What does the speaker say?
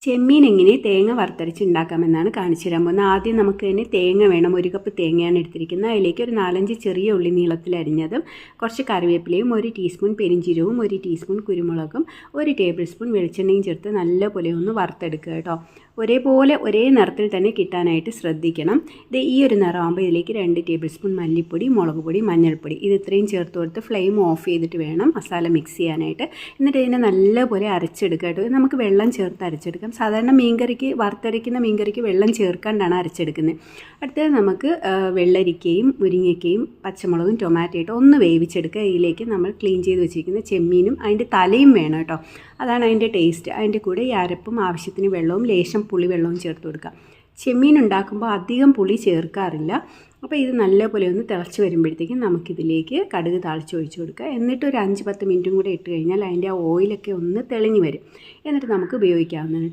ചെമ്മീൻ എങ്ങനെ തേങ്ങ വറുത്തരച്ച് ഉണ്ടാക്കാമെന്നാണ് കാണിച്ചു തരാൻ പോകുന്നത്. ആദ്യം നമുക്ക് തന്നെ തേങ്ങ വേണം. 1 കപ്പ് തേങ്ങയാണ് എടുത്തിരിക്കുന്നത്. അതിലേക്ക് ഒരു 4-5 ചെറിയ ഉള്ളി നീളത്തിൽ അരിഞ്ഞതും, കുറച്ച് കറിവേപ്പിലയും, 1 ടീസ്പൂൺ പെരിഞ്ചീരകവും, 1 ടീസ്പൂൺ കുരുമുളകും, 1 ടേബിൾ സ്പൂൺ വെളിച്ചെണ്ണയും ചേർത്ത് നല്ലപോലെ ഒന്ന് വറുത്തെടുക്കുക കേട്ടോ. ഒരേ നിറത്തിൽ തന്നെ കിട്ടാനായിട്ട് ശ്രദ്ധിക്കണം. ഇത് ഈ ഒരു നിറമാകുമ്പോൾ ഇതിലേക്ക് 2 ടേബിൾ സ്പൂൺ മല്ലിപ്പൊടി, മുളക് പൊടി, മഞ്ഞൾപ്പൊടി ഇത് ഇത്രയും ചേർത്ത് കൊടുത്ത് ഫ്ലെയിം ഓഫ് ചെയ്തിട്ട് വേണം മസാല മിക്സ് ചെയ്യാനായിട്ട്. എന്നിട്ട് ഇതിനെ നല്ലപോലെ അരച്ചെടുക്കുക കേട്ടോ. നമുക്ക് വെള്ളം ചേർത്ത് അരച്ചെടുക്കാം. സാധാരണ മീൻകറിക്ക് വറുത്തരയ്ക്കുന്ന മീൻകറിക്ക് വെള്ളം ചേർക്കാണ്ടാണ് അരച്ചെടുക്കുന്നത്. അടുത്തത് നമുക്ക് വെള്ളരിക്കയും മുരിങ്ങയ്ക്കയും പച്ചമുളകും ടൊമാറ്റോ ഇട്ട് ഒന്ന് വേവിച്ചെടുക്കുക. ഇതിലേക്ക് നമ്മൾ ക്ലീൻ ചെയ്ത് വെച്ചിരിക്കുന്ന ചെമ്മീനും അതിൻ്റെ തലയും വേണം കേട്ടോ. അതാണ് അതിൻ്റെ ടേസ്റ്റ്. അതിൻ്റെ കൂടെ ഈ അരപ്പും ആവശ്യത്തിന് വെള്ളവും ലേശം പുളിവെള്ളവും ചേർത്ത് കൊടുക്കുക. ചെമ്മീൻ ഉണ്ടാക്കുമ്പോൾ അധികം പുളി ചേർക്കാറില്ല. അപ്പോൾ ഇത് നല്ലപോലെ ഒന്ന് തിളച്ച് വരുമ്പോഴത്തേക്കും നമുക്കിതിലേക്ക് കടുക് താളിച്ചൊഴിച്ച് കൊടുക്കുക. എന്നിട്ട് ഒരു 5-10 മിനിറ്റും കൂടെ ഇട്ട് കഴിഞ്ഞാൽ അതിൻ്റെ ആ ഓയിലൊക്കെ ഒന്ന് തെളിഞ്ഞ് വരും. എന്നിട്ട് നമുക്ക് ഉപയോഗിക്കാവുന്നതാണ്.